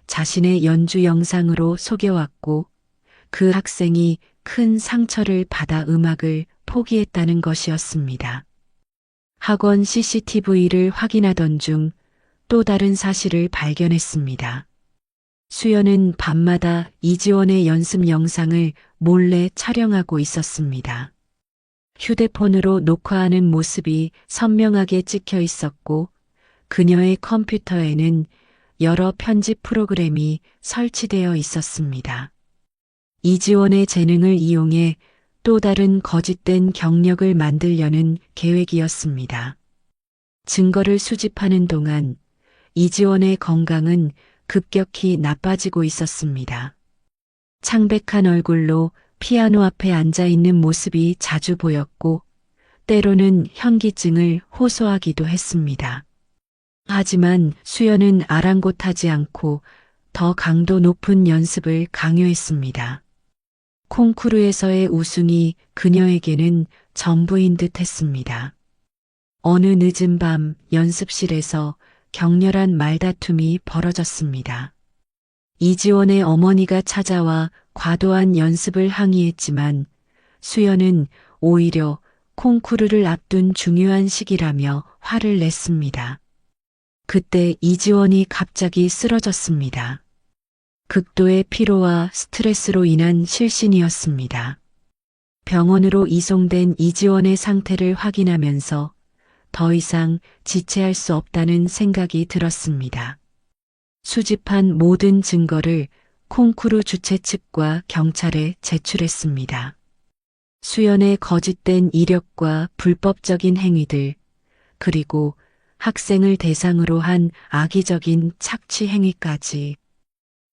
자신의 연주 영상으로 속여왔고 그 학생이 큰 상처를 받아 음악을 포기했다는 것이었습니다. 학원 CCTV를 확인하던 중 또 다른 사실을 발견했습니다. 수연은 밤마다 이지원의 연습 영상을 몰래 촬영하고 있었습니다. 휴대폰으로 녹화하는 모습이 선명하게 찍혀 있었고 그녀의 컴퓨터에는 여러 편집 프로그램이 설치되어 있었습니다. 이지원의 재능을 이용해 또 다른 거짓된 경력을 만들려는 계획이었습니다. 증거를 수집하는 동안 이지원의 건강은 급격히 나빠지고 있었습니다. 창백한 얼굴로 피아노 앞에 앉아 있는 모습이 자주 보였고 때로는 현기증을 호소하기도 했습니다. 하지만 수연은 아랑곳하지 않고 더 강도 높은 연습을 강요했습니다. 콩쿠르에서의 우승이 그녀에게는 전부인 듯 했습니다. 어느 늦은 밤 연습실에서 격렬한 말다툼이 벌어졌습니다. 이지원의 어머니가 찾아와 과도한 연습을 항의했지만 수연은 오히려 콩쿠르를 앞둔 중요한 시기라며 화를 냈습니다. 그때 이지원이 갑자기 쓰러졌습니다. 극도의 피로와 스트레스로 인한 실신이었습니다. 병원으로 이송된 이지원의 상태를 확인하면서 더 이상 지체할 수 없다는 생각이 들었습니다. 수집한 모든 증거를 콩쿠르 주최 측과 경찰에 제출했습니다. 수연의 거짓된 이력과 불법적인 행위들, 그리고 학생을 대상으로 한 악의적인 착취 행위까지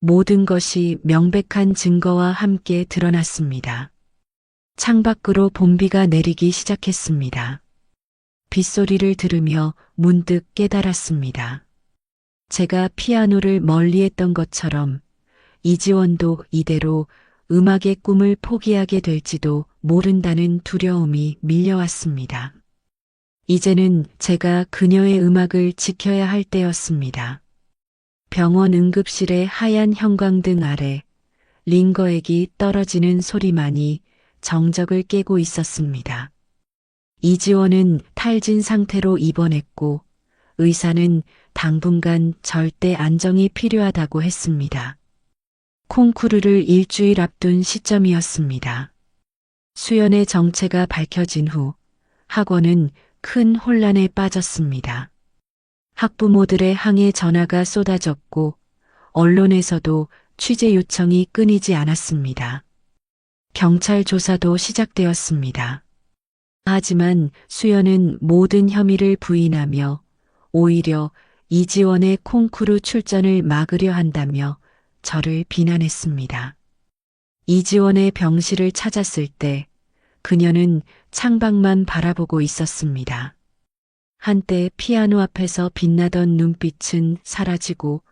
모든 것이 명백한 증거와 함께 드러났습니다. 창밖으로 봄비가 내리기 시작했습니다. 빗소리를 들으며 문득 깨달았습니다. 제가 피아노를 멀리했던 것처럼 이지원도 이대로 음악의 꿈을 포기하게 될지도 모른다는 두려움이 밀려왔습니다. 이제는 제가 그녀의 음악을 지켜야 할 때였습니다. 병원 응급실의 하얀 형광등 아래 링거액이 떨어지는 소리만이 정적을 깨고 있었습니다. 이지원은 탈진 상태로 입원했고 의사는 당분간 절대 안정이 필요하다고 했습니다. 콩쿠르를 일주일 앞둔 시점이었습니다. 수연의 정체가 밝혀진 후 학원은 큰 혼란에 빠졌습니다. 학부모들의 항해 전화가 쏟아졌고 언론에서도 취재 요청이 끊이지 않았습니다. 경찰 조사도 시작되었습니다. 하지만 수연은 모든 혐의를 부인하며 오히려 이지원의 콩쿠르 출전을 막으려 한다며 저를 비난했습니다. 이지원의 병실을 찾았을 때 그녀는 창밖만 바라보고 있었습니다. 한때 피아노 앞에서 빛나던 눈빛은 사라지고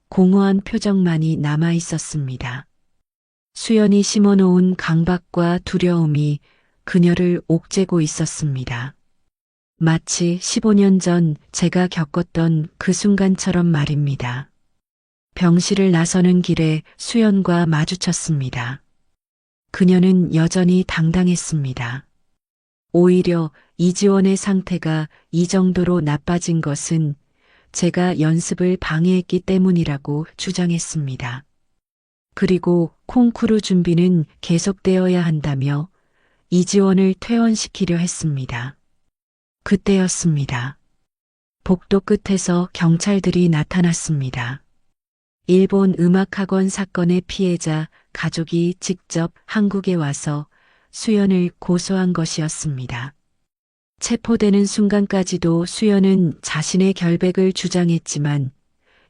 공허한 표정만이 남아 있었습니다. 수연이 심어놓은 강박과 두려움이 그녀를 옥죄고 있었습니다. 마치 15년 전 제가 겪었던 그 순간처럼 말입니다. 병실을 나서는 길에 수연과 마주쳤습니다. 그녀는 여전히 당당했습니다. 오히려 이지원의 상태가 이 정도로 나빠진 것은 제가 연습을 방해했기 때문이라고 주장했습니다. 그리고 콩쿠르 준비는 계속되어야 한다며 이지원을 퇴원시키려 했습니다. 그때였습니다. 복도 끝에서 경찰들이 나타났습니다. 일본 음악학원 사건의 피해자 가족이 직접 한국에 와서 수연을 고소한 것이었습니다. 체포되는 순간까지도 수연은 자신의 결백을 주장했지만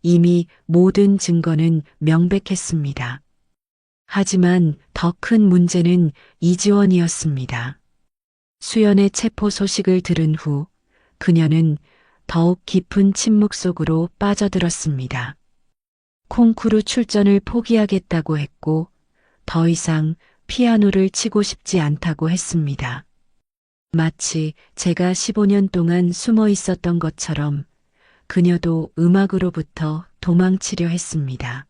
이미 모든 증거는 명백했습니다. 하지만 더 큰 문제는 이지원이었습니다. 수연의 체포 소식을 들은 후 그녀는 더욱 깊은 침묵 속으로 빠져들었습니다. 콩쿠르 출전을 포기하겠다고 했고 더 이상 피아노를 치고 싶지 않다고 했습니다. 마치 제가 15년 동안 숨어 있었던 것처럼 그녀도 음악으로부터 도망치려 했습니다.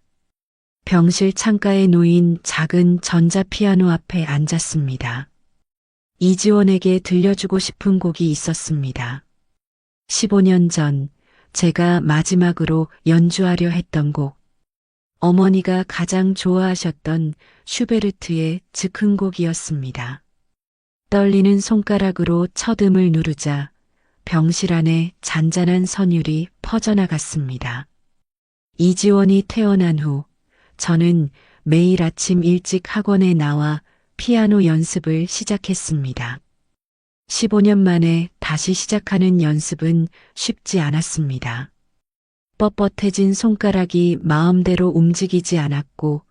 병실 창가에 놓인 작은 전자피아노 앞에 앉았습니다. 이지원에게 들려주고 싶은 곡이 있었습니다. 15년 전 제가 마지막으로 연주하려 했던 곡. 어머니가 가장 좋아하셨던 슈베르트의 즉흥곡이었습니다. 떨리는 손가락으로 첫음을 누르자 병실 안에 잔잔한 선율이 퍼져나갔습니다. 이지원이 퇴원한 후 저는 매일 아침 일찍 학원에 나와 피아노 연습을 시작했습니다. 15년 만에 다시 시작하는 연습은 쉽지 않았습니다. 뻣뻣해진 손가락이 마음대로 움직이지 않았고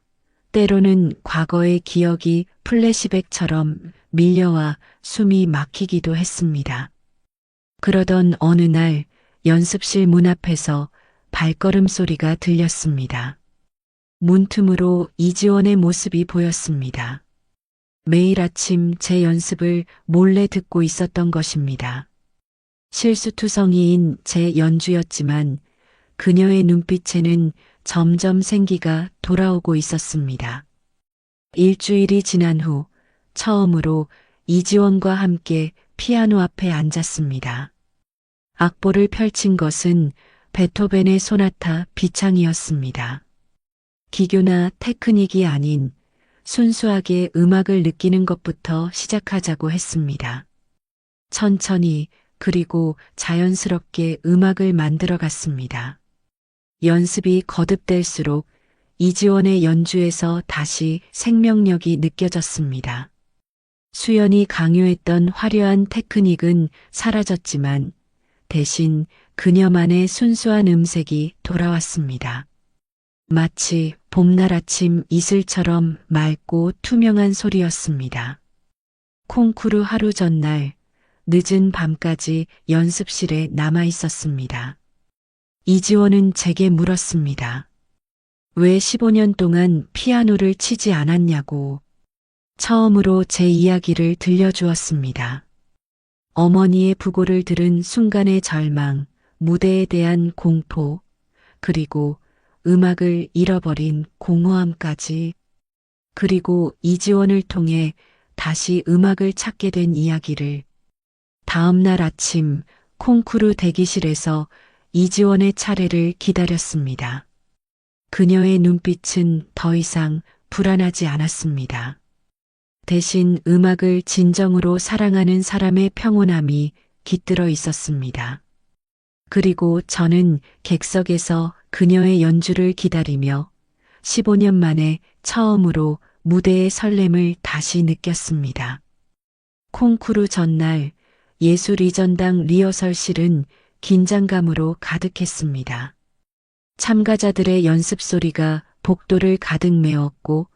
때로는 과거의 기억이 플래시백처럼 밀려와 숨이 막히기도 했습니다. 그러던 어느 날 연습실 문 앞에서 발걸음 소리가 들렸습니다. 문틈으로 이지원의 모습이 보였습니다. 매일 아침 제 연습을 몰래 듣고 있었던 것입니다. 실수투성이인 제 연주였지만 그녀의 눈빛에는 점점 생기가 돌아오고 있었습니다. 일주일이 지난 후 처음으로 이지원과 함께 피아노 앞에 앉았습니다. 악보를 펼친 것은 베토벤의 소나타 비창이었습니다. 기교나 테크닉이 아닌 순수하게 음악을 느끼는 것부터 시작하자고 했습니다. 천천히 그리고 자연스럽게 음악을 만들어 갔습니다. 연습이 거듭될수록 이지원의 연주에서 다시 생명력이 느껴졌습니다. 수연이 강요했던 화려한 테크닉은 사라졌지만 대신 그녀만의 순수한 음색이 돌아왔습니다. 마치 봄날 아침 이슬처럼 맑고 투명한 소리였습니다. 콩쿠르 하루 전날 늦은 밤까지 연습실에 남아 있었습니다. 이지원은 제게 물었습니다. 왜 15년 동안 피아노를 치지 않았냐고. 처음으로 제 이야기를 들려주었습니다. 어머니의 부고를 들은 순간의 절망, 무대에 대한 공포, 그리고 음악을 잃어버린 공허함까지, 그리고 이지원을 통해 다시 음악을 찾게 된 이야기를. 다음 날 아침 콩쿠르 대기실에서 이지원의 차례를 기다렸습니다. 그녀의 눈빛은 더 이상 불안하지 않았습니다. 대신 음악을 진정으로 사랑하는 사람의 평온함이 깃들어 있었습니다. 그리고 저는 객석에서 그녀의 연주를 기다리며 15년 만에 처음으로 무대의 설렘을 다시 느꼈습니다. 콩쿠르 전날 예술이전당 리허설실은 긴장감으로 가득했습니다. 참가자들의 연습 소리가 복도를 가득 메웠고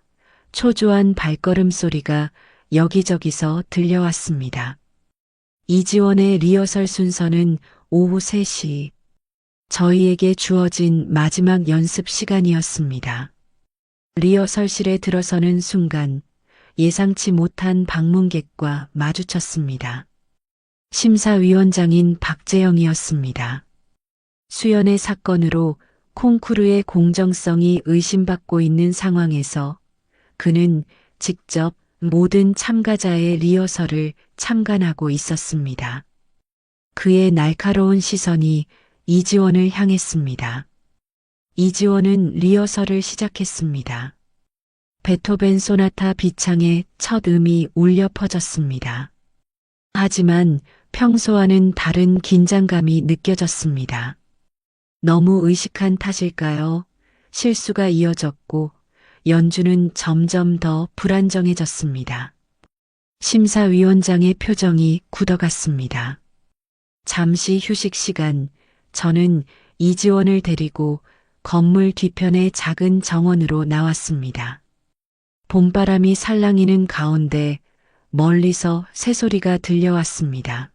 초조한 발걸음 소리가 여기저기서 들려왔습니다. 이지원의 리허설 순서는 오후 3시. 저희에게 주어진 마지막 연습 시간이었습니다. 리허설실에 들어서는 순간 예상치 못한 방문객과 마주쳤습니다. 심사위원장인 박재영이었습니다. 수연의 사건으로 콩쿠르의 공정성이 의심받고 있는 상황에서 그는 직접 모든 참가자의 리허설을 참관하고 있었습니다. 그의 날카로운 시선이 이지원을 향했습니다. 이지원은 리허설을 시작했습니다. 베토벤 소나타 B창의 첫 음이 울려 퍼졌습니다. 하지만 평소와는 다른 긴장감이 느껴졌습니다. 너무 의식한 탓일까요? 실수가 이어졌고 연주는 점점 더 불안정해졌습니다. 심사위원장의 표정이 굳어갔습니다. 잠시 휴식 시간, 저는 이지원을 데리고 건물 뒤편의 작은 정원으로 나왔습니다. 봄바람이 살랑이는 가운데 멀리서 새소리가 들려왔습니다.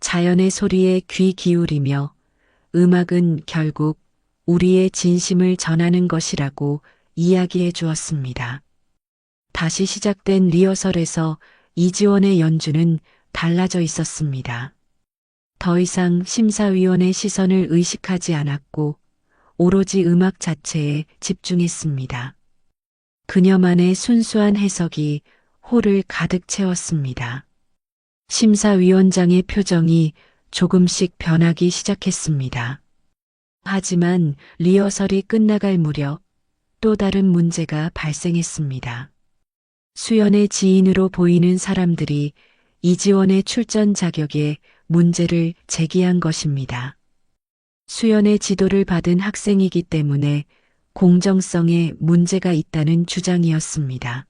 자연의 소리에 귀 기울이며 음악은 결국 우리의 진심을 전하는 것이라고 이야기해 주었습니다. 다시 시작된 리허설에서 이지원의 연주는 달라져 있었습니다. 더 이상 심사위원의 시선을 의식하지 않았고 오로지 음악 자체에 집중했습니다. 그녀만의 순수한 해석이 홀을 가득 채웠습니다. 심사위원장의 표정이 조금씩 변하기 시작했습니다. 하지만 리허설이 끝나갈 무렵 또 다른 문제가 발생했습니다. 수연의 지인으로 보이는 사람들이 이지원의 출전 자격에 문제를 제기한 것입니다. 수연의 지도를 받은 학생이기 때문에 공정성에 문제가 있다는 주장이었습니다.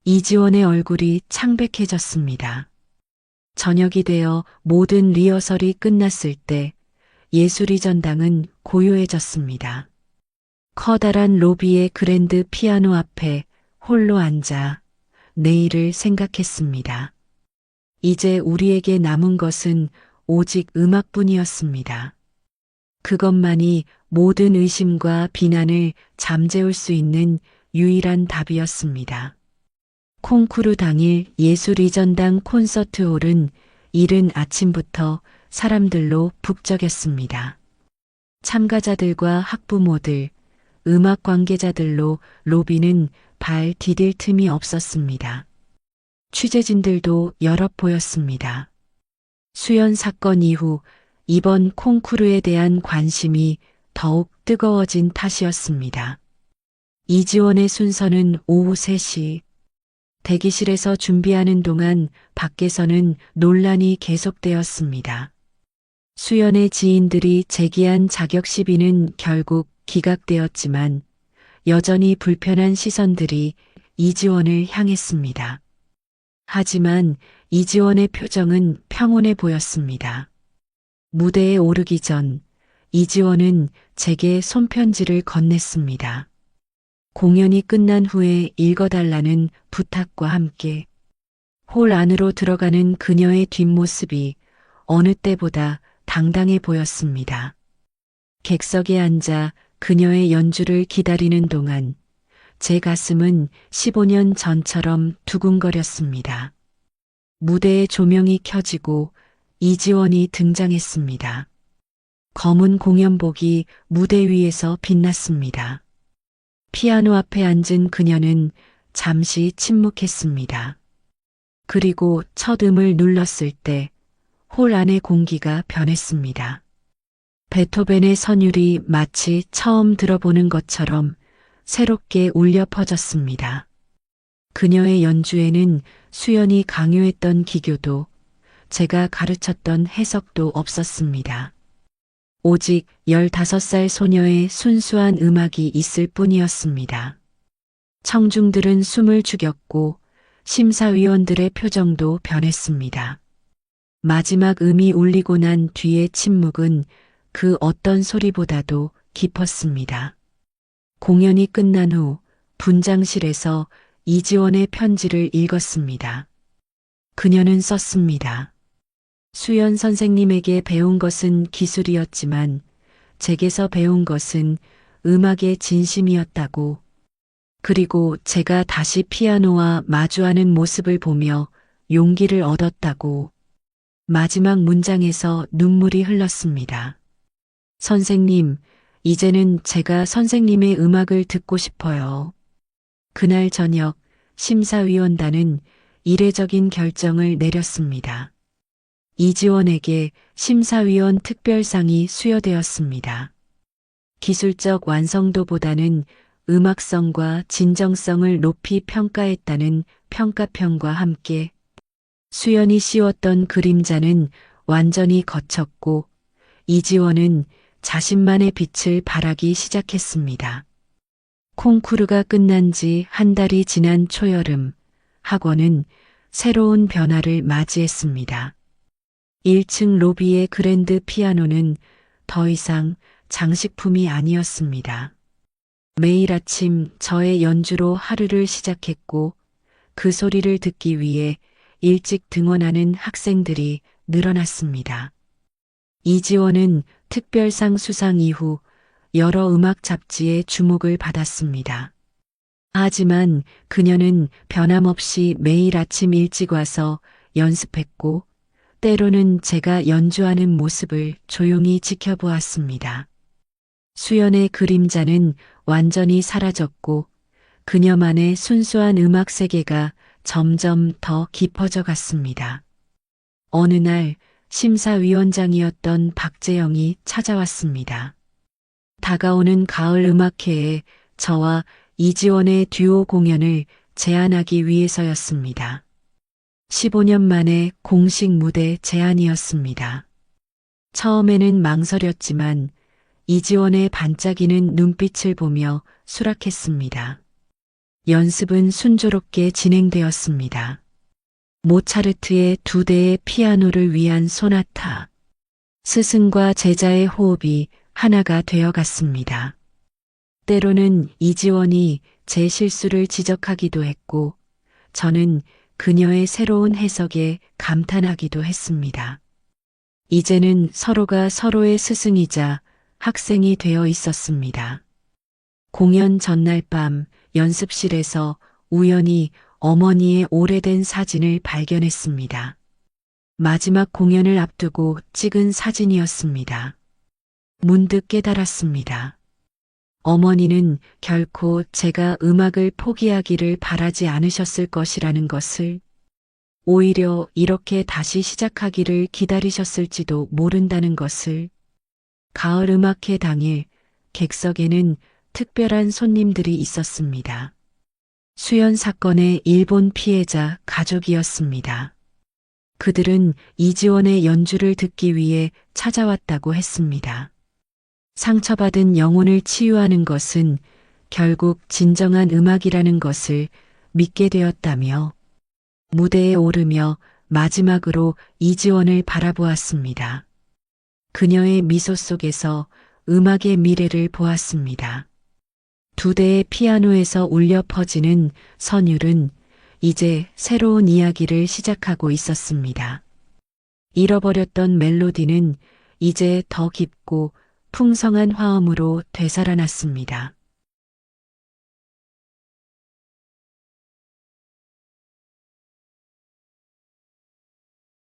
이지원의 얼굴이 창백해졌습니다. 저녁이 되어 모든 리허설이 끝났을 때 예술의 전당은 고요해졌습니다. 커다란 로비의 그랜드 피아노 앞에 홀로 앉아 내일을 생각했습니다. 이제 우리에게 남은 것은 오직 음악뿐이었습니다. 그것만이 모든 의심과 비난을 잠재울 수 있는 유일한 답이었습니다. 콩쿠르 당일 예술이전당 콘서트홀은 이른 아침부터 사람들로 북적였습니다. 참가자들과 학부모들, 음악 관계자들로 로비는 발 디딜 틈이 없었습니다. 취재진들도 여럿 보였습니다. 수연 사건 이후 이번 콩쿠르에 대한 관심이 더욱 뜨거워진 탓이었습니다. 이지원의 순서는 오후 3시. 대기실에서 준비하는 동안 밖에서는 논란이 계속되었습니다. 수연의 지인들이 제기한 자격 시비는 결국 기각되었지만 여전히 불편한 시선들이 이지원을 향했습니다. 하지만 이지원의 표정은 평온해 보였습니다. 무대에 오르기 전 이지원은 제게 손편지를 건넸습니다. 공연이 끝난 후에 읽어달라는 부탁과 함께 홀 안으로 들어가는 그녀의 뒷모습이 어느 때보다 당당해 보였습니다. 객석에 앉아 그녀의 연주를 기다리는 동안 제 가슴은 15년 전처럼 두근거렸습니다. 무대에 조명이 켜지고 이지원이 등장했습니다. 검은 공연복이 무대 위에서 빛났습니다. 피아노 앞에 앉은 그녀는 잠시 침묵했습니다. 그리고 첫 음을 눌렀을 때 홀 안의 공기가 변했습니다. 베토벤의 선율이 마치 처음 들어보는 것처럼 새롭게 울려 퍼졌습니다. 그녀의 연주에는 수연이 강요했던 기교도 제가 가르쳤던 해석도 없었습니다. 오직 15살 소녀의 순수한 음악이 있을 뿐이었습니다. 청중들은 숨을 죽였고 심사위원들의 표정도 변했습니다. 마지막 음이 울리고 난 뒤의 침묵은 그 어떤 소리보다도 깊었습니다. 공연이 끝난 후 분장실에서 이지원의 편지를 읽었습니다. 그녀는 썼습니다. 수연 선생님에게 배운 것은 기술이었지만 제게서 배운 것은 음악의 진심이었다고. 그리고 제가 다시 피아노와 마주하는 모습을 보며 용기를 얻었다고. 마지막 문장에서 눈물이 흘렀습니다. 선생님, 이제는 제가 선생님의 음악을 듣고 싶어요. 그날 저녁 심사위원단은 이례적인 결정을 내렸습니다. 이지원에게 심사위원 특별상이 수여되었습니다. 기술적 완성도보다는 음악성과 진정성을 높이 평가했다는 평가평과 함께 수연이 씌웠던 그림자는 완전히 거쳤고 이지원은 자신만의 빛을 발하기 시작했습니다. 콩쿠르가 끝난 지 한 달이 지난 초여름, 학원은 새로운 변화를 맞이했습니다. 1층 로비의 그랜드 피아노는 더 이상 장식품이 아니었습니다. 매일 아침 저의 연주로 하루를 시작했고 그 소리를 듣기 위해 일찍 등원하는 학생들이 늘어났습니다. 이지원은 특별상 수상 이후 여러 음악 잡지의 주목을 받았습니다. 하지만 그녀는 변함없이 매일 아침 일찍 와서 연습했고 때로는 제가 연주하는 모습을 조용히 지켜보았습니다. 수연의 그림자는 완전히 사라졌고 그녀만의 순수한 음악 세계가 점점 더 깊어져 갔습니다. 어느 날 심사위원장이었던 박재영이 찾아왔습니다. 다가오는 가을 음악회에 저와 이지원의 듀오 공연을 제안하기 위해서였습니다. 15년 만에 공식 무대 제안이었습니다. 처음에는 망설였지만 이지원의 반짝이는 눈빛을 보며 수락했습니다. 연습은 순조롭게 진행되었습니다. 모차르트의 2대의 피아노를 위한 소나타. 스승과 제자의 호흡이 하나가 되어갔습니다. 때로는 이지원이 제 실수를 지적하기도 했고 저는 그녀의 새로운 해석에 감탄하기도 했습니다. 이제는 서로가 서로의 스승이자 학생이 되어 있었습니다. 공연 전날 밤 연습실에서 우연히 어머니의 오래된 사진을 발견했습니다. 마지막 공연을 앞두고 찍은 사진이었습니다. 문득 깨달았습니다. 어머니는 결코 제가 음악을 포기하기를 바라지 않으셨을 것이라는 것을, 오히려 이렇게 다시 시작하기를 기다리셨을지도 모른다는 것을. 가을 음악회 당일 객석에는 특별한 손님들이 있었습니다. 수연 사건의 일본 피해자 가족이었습니다. 그들은 이지원의 연주를 듣기 위해 찾아왔다고 했습니다. 상처받은 영혼을 치유하는 것은 결국 진정한 음악이라는 것을 믿게 되었다며 무대에 오르며 마지막으로 이지원을 바라보았습니다. 그녀의 미소 속에서 음악의 미래를 보았습니다. 2대의 피아노에서 울려 퍼지는 선율은 이제 새로운 이야기를 시작하고 있었습니다. 잃어버렸던 멜로디는 이제 더 깊고 풍성한 화음으로 되살아났습니다.